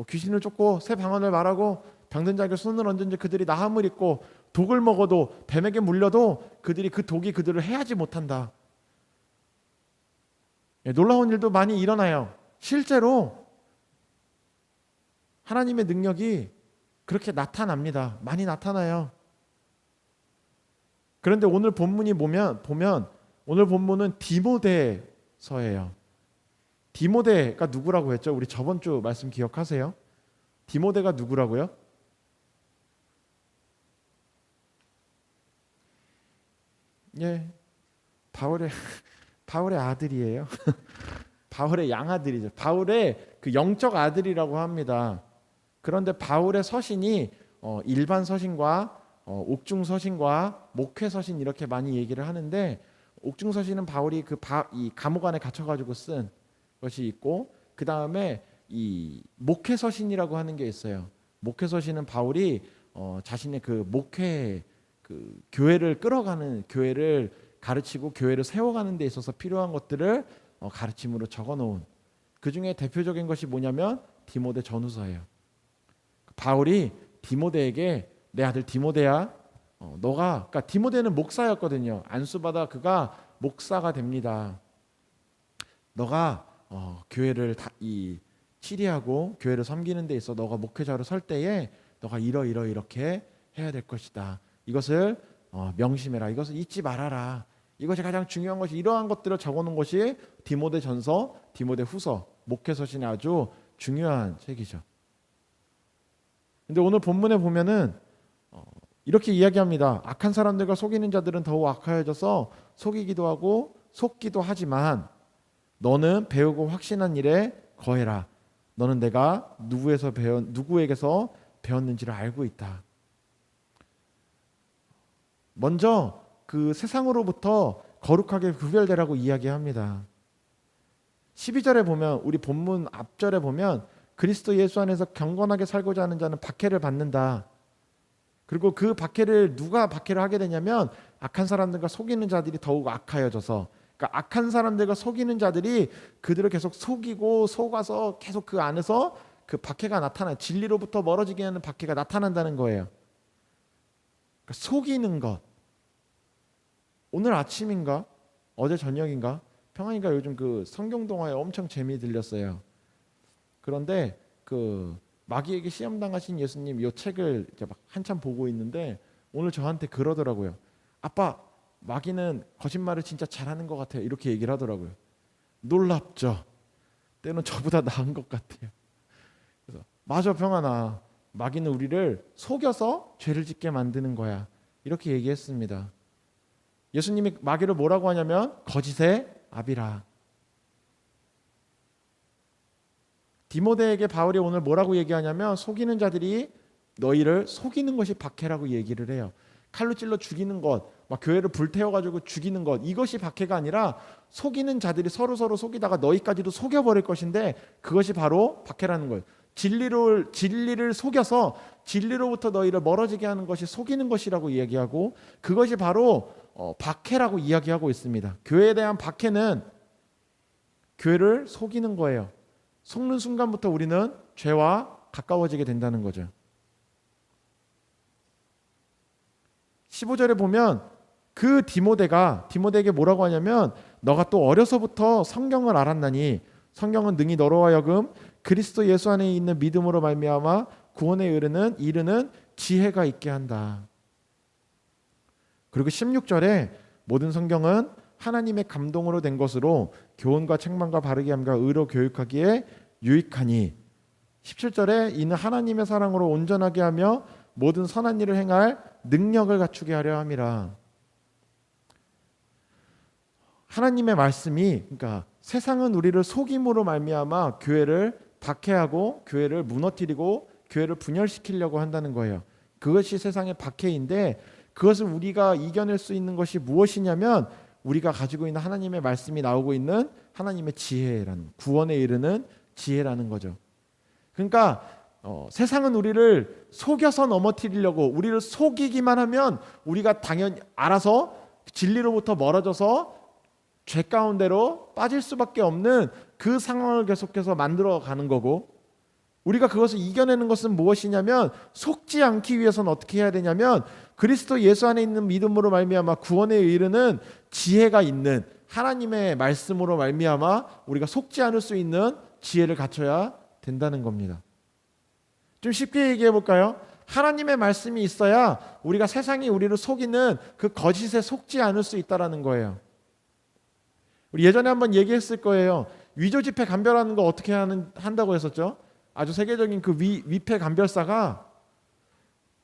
귀신을 쫓고 새 방언을 말하고 병든 자에게 손을 얹은지 그들이 나음을 입고 독을 먹어도 뱀에게 물려도 그들이 그 독이 그들을 해하지 못한다. 놀라운 일도 많이 일어나요. 실제로 하나님의 능력이 그렇게 나타납니다. 많이 나타나요. 그런데 오늘 본문이 보면 오늘 본문은 디모데서예요. 디모데가 누구라고 했죠? 우리 저번 주 말씀 기억하세요? 디모데가 누구라고요? 예, 바울의 아들이에요. 바울의 양아들이죠. 바울의 그 영적 아들이라고 합니다. 그런데 바울의 서신이 일반 서신과 옥중 서신과 목회 서신 이렇게 많이 얘기를 하는데, 옥중 서신은 바울이 이 감옥 안에 갇혀가지고 쓴 것이 있고, 그 다음에 이 목회 서신이라고 하는 게 있어요. 목회 서신은 바울이 자신의 그 목회 그 교회를 끌어가는, 교회를 가르치고 교회를 세워가는 데 있어서 필요한 것들을 가르침으로 적어놓은, 그 중에 대표적인 것이 뭐냐면 디모데 전후서예요. 바울이 디모데에게 내 아들 디모데야, 그러니까 디모데는 목사였거든요. 안수받아 그가 목사가 됩니다. 너가 교회를 치리하고 교회를 섬기는 데 있어 너가 목회자로 설 때에 너가 이렇게 해야 될 것이다. 이것을 명심해라. 이것을 잊지 말아라. 이것이 가장 중요한 것이, 이러한 것들을 적어놓은 것이 디모데전서, 디모데후서, 목회서신의 아주 중요한 책이죠. 근데 오늘 본문에 보면은 이렇게 이야기합니다. 악한 사람들과 속이는 자들은 더욱 악하여져서 속이기도 하고 속기도 하지만 너는 배우고 확신한 일에 거해라. 너는 내가 누구에게서 배웠는지를 알고 있다. 먼저 그 세상으로부터 거룩하게 구별되라고 이야기합니다. 12절에 보면, 우리 본문 앞절에 보면 그리스도 예수 안에서 경건하게 살고자 하는 자는 박해를 받는다. 그리고 그 박해를 누가 박해를 하게 되냐면 악한 사람들과 속이는 자들이 더욱 악하여져서, 그러니까 악한 사람들과 속이는 자들이 그들을 계속 속이고 속아서 계속 그 안에서 그 박해가 나타나요. 진리로부터 멀어지게 하는 박해가 나타난다는 거예요. 그러니까 속이는 것. 오늘 아침인가 어제 저녁인가 평안이가 요즘 그 성경 동화에 엄청 재미 들렸어요. 그런데 그 마귀에게 시험 당하신 예수님 이 책을 이제 막 한참 보고 있는데 오늘 저한테 그러더라고요. 아빠, 마귀는 거짓말을 진짜 잘하는 것 같아요. 이렇게 얘기를 하더라고요. 놀랍죠. 때는 저보다 나은 것 같아요. 그래서 맞아, 평안아. 마귀는 우리를 속여서 죄를 짓게 만드는 거야. 이렇게 얘기했습니다. 예수님이 마귀를 뭐라고 하냐면 거짓의 아비라. 디모데에게 바울이 오늘 뭐라고 얘기하냐면 속이는 자들이 너희를 속이는 것이 박해라고 얘기를 해요. 칼로 찔러 죽이는 것, 막 교회를 불태워가지고 죽이는 것, 이것이 박해가 아니라 속이는 자들이 서로 속이다가 너희까지도 속여버릴 것인데 그것이 바로 박해라는 거예요. 진리를 속여서 진리로부터 너희를 멀어지게 하는 것이 속이는 것이라고 이야기하고, 그것이 바로 박해라고 이야기하고 있습니다. 교회에 대한 박해는 교회를 속이는 거예요. 속는 순간부터 우리는 죄와 가까워지게 된다는 거죠. 15절에 보면 그 디모데에게 뭐라고 하냐면 너가 또 어려서부터 성경을 알았나니 성경은 능히 너로 하여금 그리스도 예수 안에 있는 믿음으로 말미암아 구원에 이르는 지혜가 있게 한다. 그리고 16절에 모든 성경은 하나님의 감동으로 된 것으로 교훈과 책망과 바르게 함과 의로 교육하기에 유익하니 17절에 이는 하나님의 사랑으로 온전하게 하며 모든 선한 일을 행할 능력을 갖추게 하려 함이라. 하나님의 말씀이 그러니까 세상은 우리를 속임으로 말미암아 교회를 박해하고 교회를 무너뜨리고 교회를 분열시키려고 한다는 거예요. 그것이 세상의 박해인데 그것을 우리가 이겨낼 수 있는 것이 무엇이냐면 우리가 가지고 있는 하나님의 말씀이 나오고 있는 하나님의 지혜라는 구원에 이르는 지혜라는 거죠. 그러니까 세상은 우리를 속여서 넘어뜨리려고 우리를 속이기만 하면 우리가 당연히 알아서 진리로부터 멀어져서 죄 가운데로 빠질 수밖에 없는 그 상황을 계속해서 만들어가는 거고 우리가 그것을 이겨내는 것은 무엇이냐면 속지 않기 위해서는 어떻게 해야 되냐면 그리스도 예수 안에 있는 믿음으로 말미암아 구원에 이르는 지혜가 있는 하나님의 말씀으로 말미암아 우리가 속지 않을 수 있는 지혜를 갖춰야 된다는 겁니다. 좀 쉽게 얘기해 볼까요? 하나님의 말씀이 있어야 우리가 세상이 우리를 속이는 그 거짓에 속지 않을 수 있다라는 거예요. 우리 예전에 한번 얘기했을 거예요. 위조 지폐 감별하는 거 어떻게 한다고 했었죠? 아주 세계적인 그 위패 감별사가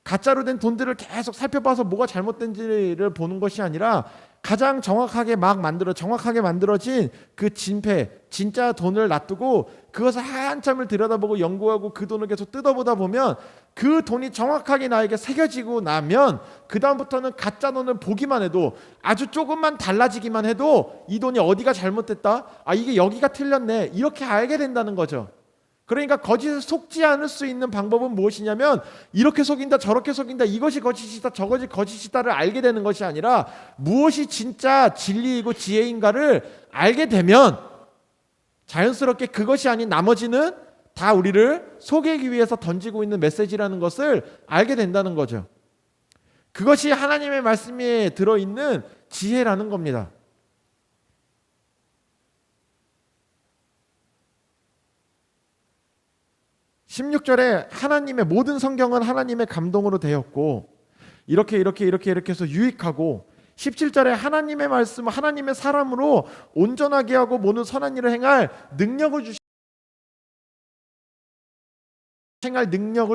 가짜로 된 돈들을 계속 살펴봐서 뭐가 잘못된지를 보는 것이 아니라 가장 정확하게 정확하게 만들어진 그 진패, 진짜 돈을 놔두고 그것을 한참을 들여다보고 연구하고 그 돈을 계속 뜯어보다 보면 그 돈이 정확하게 나에게 새겨지고 나면 그 다음부터는 가짜 돈을 보기만 해도 아주 조금만 달라지기만 해도 이 돈이 어디가 잘못됐다, 이게 여기가 틀렸네, 이렇게 알게 된다는 거죠. 그러니까 거짓에 속지 않을 수 있는 방법은 무엇이냐면 이렇게 속인다 저렇게 속인다 이것이 거짓이다 저것이 거짓이다를 알게 되는 것이 아니라 무엇이 진짜 진리이고 지혜인가를 알게 되면 자연스럽게 그것이 아닌 나머지는 다 우리를 속이기 위해서 던지고 있는 메시지라는 것을 알게 된다는 거죠. 그것이 하나님의 말씀에 들어있는 지혜라는 겁니다. 16절에 하나님의 모든 성경은 하나님의 감동으로 되었고 이렇게 해서 유익하고 17절에 하나님의 말씀 하나님의 사람으로 온전하게 하고 모든 선한 일을 행할 능력을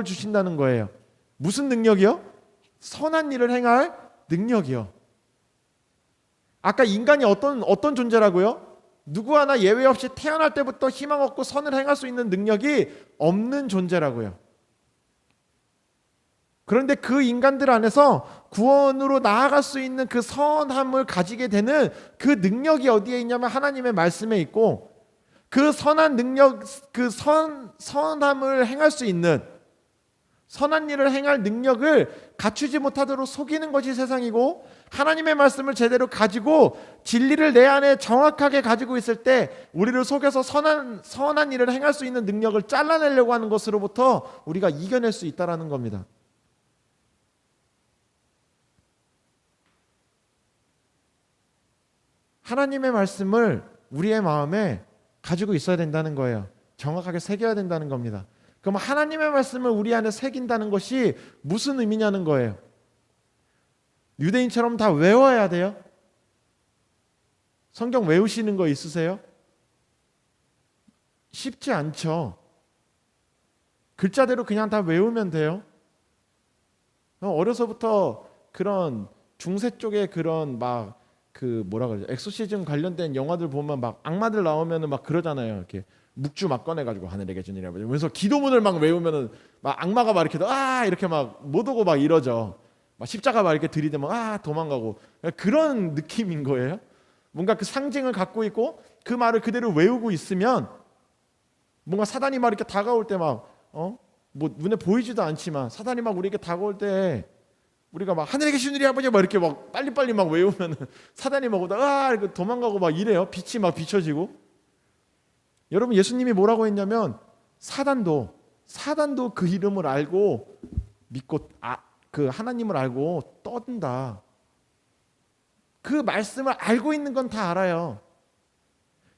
주신다는 거예요. 무슨 능력이요? 선한 일을 행할 능력이요. 아까 인간이 어떤 존재라고요? 누구 하나 예외 없이 태어날 때부터 희망 없고 선을 행할 수 있는 능력이 없는 존재라고요. 그런데 그 인간들 안에서 구원으로 나아갈 수 있는 그 선함을 가지게 되는 그 능력이 어디에 있냐면 하나님의 말씀에 있고 그 선한 능력, 그 선함을 행할 수 있는 선한 일을 행할 능력을 갖추지 못하도록 속이는 것이 세상이고 하나님의 말씀을 제대로 가지고 진리를 내 안에 정확하게 가지고 있을 때 우리를 속여서 선한 일을 행할 수 있는 능력을 잘라내려고 하는 것으로부터 우리가 이겨낼 수 있다는 겁니다. 하나님의 말씀을 우리의 마음에 가지고 있어야 된다는 거예요. 정확하게 새겨야 된다는 겁니다. 그럼 하나님의 말씀을 우리 안에 새긴다는 것이 무슨 의미냐는 거예요. 유대인처럼 다 외워야 돼요? 성경 외우시는 거 있으세요? 쉽지 않죠. 글자대로 그냥 다 외우면 돼요. 어려서부터 그런 중세 쪽에 그런 뭐라 그러죠? 엑소시즘 관련된 영화들 보면 막 악마들 나오면은 막 그러잖아요. 이렇게 묵주 막 꺼내가지고 하늘에 계신 이라 그래서 기도문을 막 외우면은 막 악마가 막 이렇게 이렇게 막 못 오고 막 이러죠. 막 십자가 막 이렇게 들이대면 도망가고 그런 느낌인 거예요. 뭔가 그 상징을 갖고 있고 그 말을 그대로 외우고 있으면 뭔가 사단이 막 이렇게 다가올 때 막 뭐 눈에 보이지도 않지만 사단이 막 우리에게 다가올 때 우리가 막 하늘에 계신 우리 아버지 막 이렇게 막 빨리빨리 막 외우면 사단이 막 오다 이렇게 도망가고 막 이래요. 빛이 막 비춰지고. 여러분 예수님이 뭐라고 했냐면 사단도 그 이름을 알고 믿고 그 하나님을 알고 떠든다. 그 말씀을 알고 있는 건 다 알아요.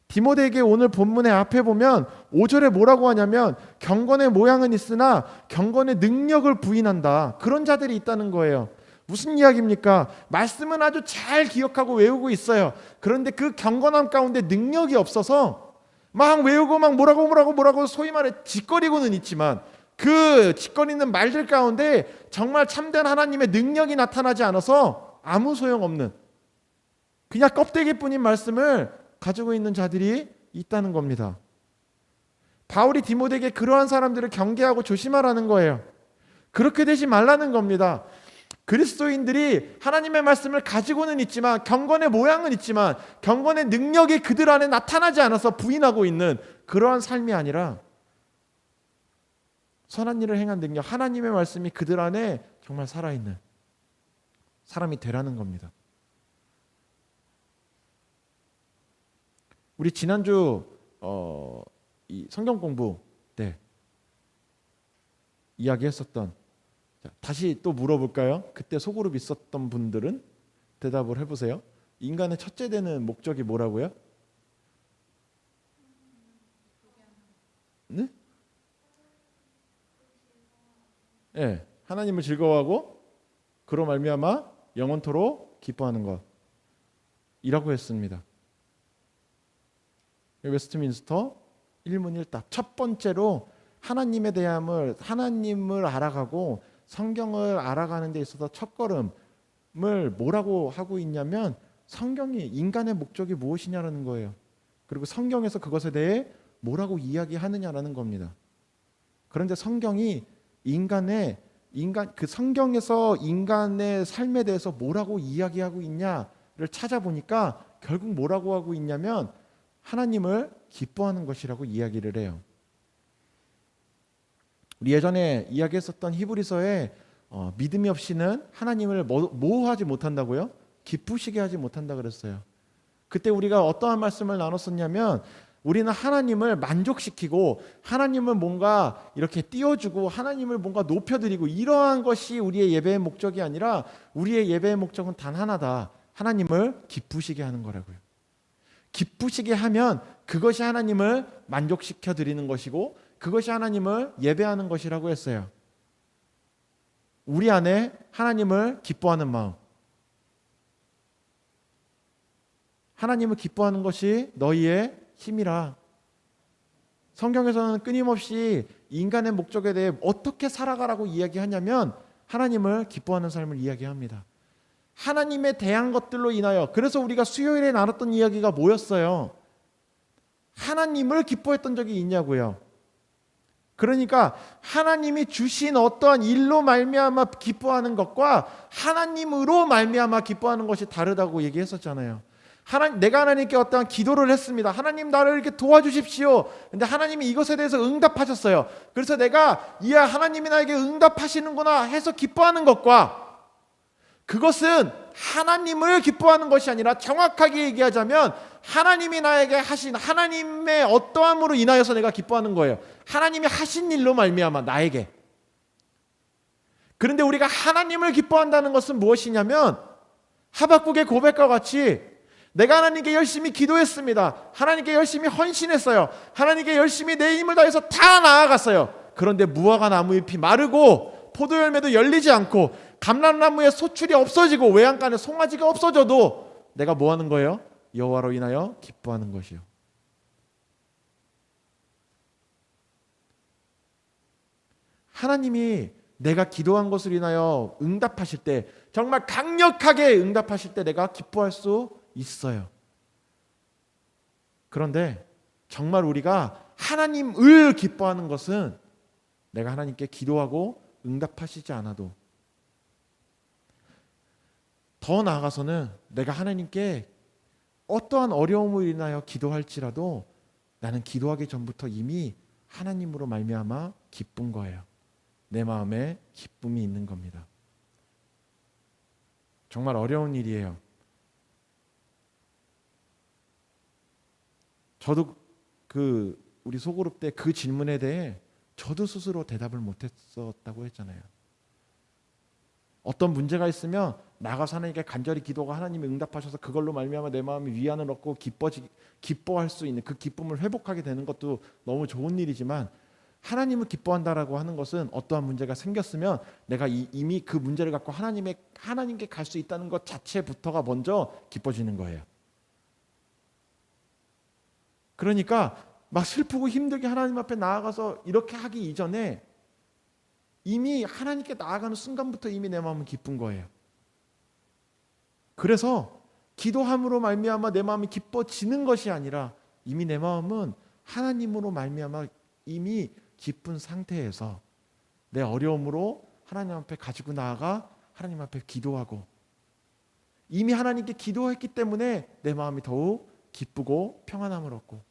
디모데에게 오늘 본문의 앞에 보면 5절에 뭐라고 하냐면 경건의 모양은 있으나 경건의 능력을 부인한다. 그런 자들이 있다는 거예요. 무슨 이야기입니까? 말씀은 아주 잘 기억하고 외우고 있어요. 그런데 그 경건함 가운데 능력이 없어서 막 외우고 막 뭐라고 소위 말해 짓거리고는 있지만 그 짓거리는 말들 가운데 정말 참된 하나님의 능력이 나타나지 않아서 아무 소용없는 그냥 껍데기뿐인 말씀을 가지고 있는 자들이 있다는 겁니다. 바울이 디모데에게 그러한 사람들을 경계하고 조심하라는 거예요. 그렇게 되지 말라는 겁니다. 그리스도인들이 하나님의 말씀을 가지고는 있지만 경건의 모양은 있지만 경건의 능력이 그들 안에 나타나지 않아서 부인하고 있는 그러한 삶이 아니라 선한 일을 행한 능력, 하나님의 말씀이 그들 안에 정말 살아있는 사람이 되라는 겁니다. 우리 지난주 이 성경 공부 때 이야기했었던 다시 또 물어볼까요? 그때 소그룹 있었던 분들은 대답을 해보세요. 인간의 첫째 되는 목적이 뭐라고요? 네? 네, 하나님을 즐거워하고 그로 말미암아 영원토록 기뻐하는 것이라고 했습니다. 웨스트민스터 1문 1답 첫 번째로 하나님에 대함을 하나님을 알아가고 성경을 알아가는 데 있어서 첫걸음을 뭐라고 하고 있냐면 성경이 인간의 목적이 무엇이냐라는 거예요. 그리고 성경에서 그것에 대해 뭐라고 이야기하느냐라는 겁니다. 그런데 성경이 그 성경에서 인간의 삶에 대해서 뭐라고 이야기하고 있냐를 찾아보니까 결국 뭐라고 하고 있냐면 하나님을 기뻐하는 것이라고 이야기를 해요. 우리 예전에 이야기했었던 히브리서에 믿음이 없이는 하나님을 뭐 하지 못한다고요? 기쁘시게 하지 못한다 그랬어요. 그때 우리가 어떠한 말씀을 나눴었냐면 우리는 하나님을 만족시키고 하나님을 뭔가 이렇게 띄워주고 하나님을 뭔가 높여드리고 이러한 것이 우리의 예배의 목적이 아니라 우리의 예배의 목적은 단 하나다. 하나님을 기쁘시게 하는 거라고요. 기쁘시게 하면 그것이 하나님을 만족시켜 드리는 것이고 그것이 하나님을 예배하는 것이라고 했어요. 우리 안에 하나님을 기뻐하는 마음, 하나님을 기뻐하는 것이 너희의 힘이라. 성경에서는 끊임없이 인간의 목적에 대해 어떻게 살아가라고 이야기하냐면 하나님을 기뻐하는 삶을 이야기합니다. 하나님에 대한 것들로 인하여 그래서 우리가 수요일에 나눴던 이야기가 뭐였어요? 하나님을 기뻐했던 적이 있냐고요. 그러니까 하나님이 주신 어떠한 일로 말미암아 기뻐하는 것과 하나님으로 말미암아 기뻐하는 것이 다르다고 얘기했었잖아요. 내가 하나님께 어떠한 기도를 했습니다. 하나님 나를 이렇게 도와주십시오. 근데 하나님이 이것에 대해서 응답하셨어요. 그래서 내가 이야 하나님이 나에게 응답하시는구나 해서 기뻐하는 것과 그것은 하나님을 기뻐하는 것이 아니라 정확하게 얘기하자면 하나님이 나에게 하신 하나님의 어떠함으로 인하여서 내가 기뻐하는 거예요. 하나님이 하신 일로 말미암아 나에게. 그런데 우리가 하나님을 기뻐한다는 것은 무엇이냐면 하박국의 고백과 같이 내가 하나님께 열심히 기도했습니다. 하나님께 열심히 헌신했어요. 하나님께 열심히 내 힘을 다해서 다 나아갔어요. 그런데 무화과 나무 잎이 마르고 포도 열매도 열리지 않고 감람나무에 소출이 없어지고 외양간에 송아지가 없어져도 내가 뭐 하는 거예요? 여호와로 인하여 기뻐하는 것이요. 하나님이 내가 기도한 것을 인하여 응답하실 때 정말 강력하게 응답하실 때 내가 기뻐할 수 있어요. 그런데 정말 우리가 하나님을 기뻐하는 것은 내가 하나님께 기도하고 응답하시지 않아도 더 나아가서는 내가 하나님께 어떠한 어려움을 인하여 기도할지라도 나는 기도하기 전부터 이미 하나님으로 말미암아 기쁜 거예요. 내 마음에 기쁨이 있는 겁니다. 정말 어려운 일이에요. 저도 우리 소그룹 때 그 질문에 대해 저도 스스로 대답을 못했었다고 했잖아요. 어떤 문제가 있으면 나가서 하나님께 간절히 기도가 하나님이 응답하셔서 그걸로 말미암아 내 마음이 위안을 얻고 기뻐할 수 있는 그 기쁨을 회복하게 되는 것도 너무 좋은 일이지만, 하나님을 기뻐한다라고 하는 것은 어떠한 문제가 생겼으면 내가 이미 그 문제를 갖고 하나님께 갈 수 있다는 것 자체부터가 먼저 기뻐지는 거예요. 그러니까 막 슬프고 힘들게 하나님 앞에 나아가서 이렇게 하기 이전에 이미 하나님께 나아가는 순간부터 이미 내 마음은 기쁜 거예요. 그래서 기도함으로 말미암아 내 마음이 기뻐지는 것이 아니라 이미 내 마음은 하나님으로 말미암아 이미 기쁜 상태에서 내 어려움으로 하나님 앞에 가지고 나아가 하나님 앞에 기도하고, 이미 하나님께 기도했기 때문에 내 마음이 더욱 기쁘고 평안함을 얻고,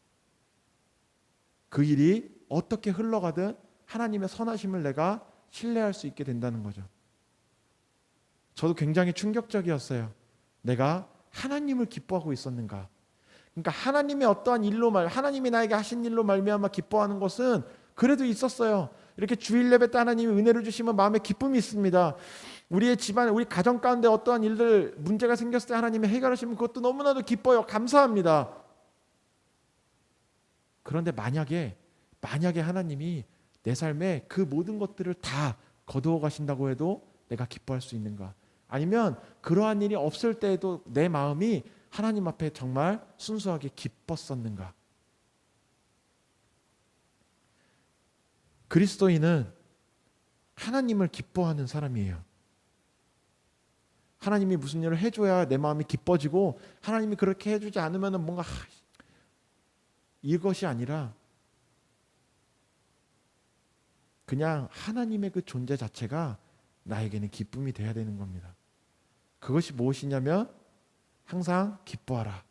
그 일이 어떻게 흘러가든 하나님의 선하심을 내가 신뢰할 수 있게 된다는 거죠. 저도 굉장히 충격적이었어요. 내가 하나님을 기뻐하고 있었는가. 그러니까 하나님의 어떠한 하나님이 나에게 하신 일로 말미암아 기뻐하는 것은 그래도 있었어요. 이렇게 주일 예배 때 하나님이 은혜를 주시면 마음에 기쁨이 있습니다. 우리의 집안, 우리 가정 가운데 어떠한 일들, 문제가 생겼을 때 하나님이 해결하시면 그것도 너무나도 기뻐요. 감사합니다. 그런데 만약에 하나님이 내 삶에 그 모든 것들을 다 거두어 가신다고 해도 내가 기뻐할 수 있는가? 아니면 그러한 일이 없을 때에도 내 마음이 하나님 앞에 정말 순수하게 기뻤었는가? 그리스도인은 하나님을 기뻐하는 사람이에요. 하나님이 무슨 일을 해줘야 내 마음이 기뻐지고, 하나님이 그렇게 해주지 않으면 뭔가 이것이 아니라 그냥 하나님의 그 존재 자체가 나에게는 기쁨이 돼야 되는 겁니다. 그것이 무엇이냐면 항상 기뻐하라.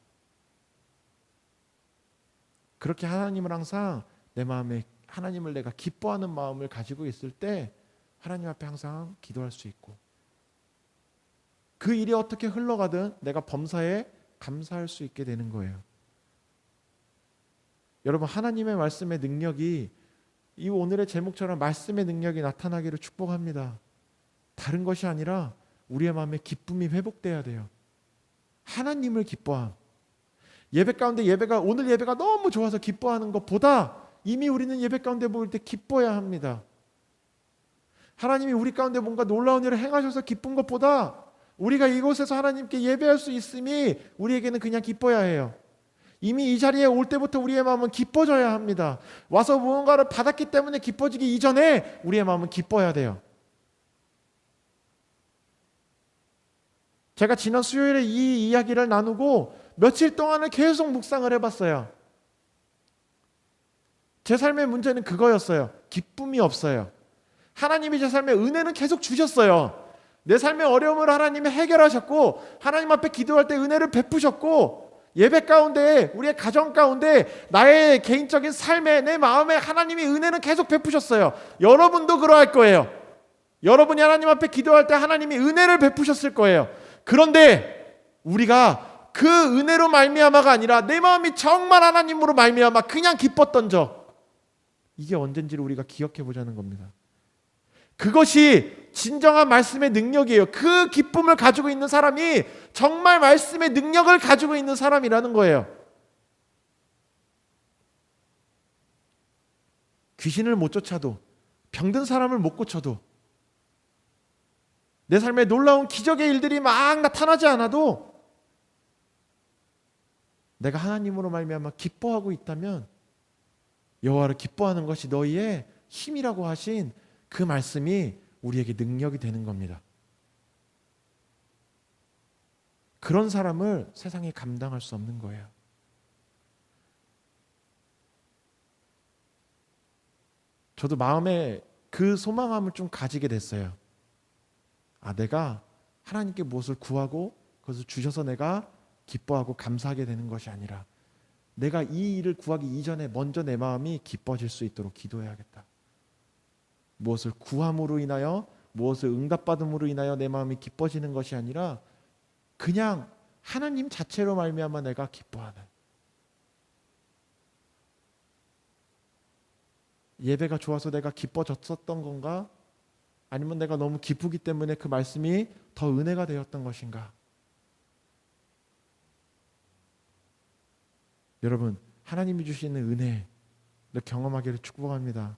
그렇게 하나님을 항상 내 마음에, 하나님을 내가 기뻐하는 마음을 가지고 있을 때 하나님 앞에 항상 기도할 수 있고, 그 일이 어떻게 흘러가든 내가 범사에 감사할 수 있게 되는 거예요. 여러분, 하나님의 말씀의 능력이 이 오늘의 제목처럼 말씀의 능력이 나타나기를 축복합니다. 다른 것이 아니라 우리의 마음에 기쁨이 회복돼야 돼요. 하나님을 기뻐함. 예배 가운데 오늘 예배가 너무 좋아서 기뻐하는 것보다 이미 우리는 예배 가운데 모일 때 기뻐야 합니다. 하나님이 우리 가운데 뭔가 놀라운 일을 행하셔서 기쁜 것보다 우리가 이곳에서 하나님께 예배할 수 있음이 우리에게는 그냥 기뻐야 해요. 이미 이 자리에 올 때부터 우리의 마음은 기뻐져야 합니다. 와서 무언가를 받았기 때문에 기뻐지기 이전에 우리의 마음은 기뻐야 돼요. 제가 지난 수요일에 이 이야기를 나누고 며칠 동안을 계속 묵상을 해봤어요. 제 삶의 문제는 그거였어요. 기쁨이 없어요. 하나님이 제 삶에 은혜는 계속 주셨어요. 내 삶의 어려움을 하나님이 해결하셨고, 하나님 앞에 기도할 때 은혜를 베푸셨고, 예배 가운데, 우리의 가정 가운데, 나의 개인적인 삶에, 내 마음에 하나님이 은혜는 계속 베푸셨어요. 여러분도 그러할 거예요. 여러분이 하나님 앞에 기도할 때 하나님이 은혜를 베푸셨을 거예요. 그런데 우리가 그 은혜로 말미암아가 아니라 내 마음이 정말 하나님으로 말미암아 그냥 기뻤던 적, 이게 언젠지를 우리가 기억해 보자는 겁니다. 그것이 진정한 말씀의 능력이에요. 그 기쁨을 가지고 있는 사람이 정말 말씀의 능력을 가지고 있는 사람이라는 거예요. 귀신을 못 쫓아도, 병든 사람을 못 고쳐도, 내 삶에 놀라운 기적의 일들이 막 나타나지 않아도 내가 하나님으로 말미암아 기뻐하고 있다면, 여호와를 기뻐하는 것이 너희의 힘이라고 하신 그 말씀이 우리에게 능력이 되는 겁니다. 그런 사람을 세상에 감당할 수 없는 거예요. 저도 마음에 그 소망함을 좀 가지게 됐어요. 내가 하나님께 무엇을 구하고 그것을 주셔서 내가 기뻐하고 감사하게 되는 것이 아니라, 내가 이 일을 구하기 이전에 먼저 내 마음이 기뻐질 수 있도록 기도해야겠다. 무엇을 구함으로 인하여, 무엇을 응답받음으로 인하여 내 마음이 기뻐지는 것이 아니라 그냥 하나님 자체로 말미암아 내가 기뻐하는, 예배가 좋아서 내가 기뻐졌었던 건가? 아니면 내가 너무 기쁘기 때문에 그 말씀이 더 은혜가 되었던 것인가? 여러분, 하나님이 주시는 은혜를 경험하기를 축복합니다.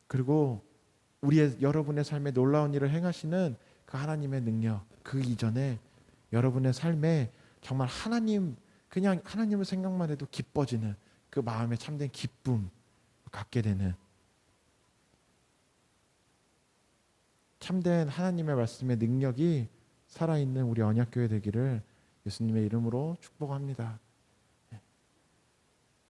그리고 여러분의 삶에 놀라운 일을 행하시는 그 하나님의 능력, 그 이전에 여러분의 삶에 정말 그냥 하나님을 생각만 해도 기뻐지는 그 마음에 참된 기쁨 갖게 되는 참된 하나님의 말씀의 능력이 살아있는 우리 언약교회 되기를 예수님의 이름으로 축복합니다.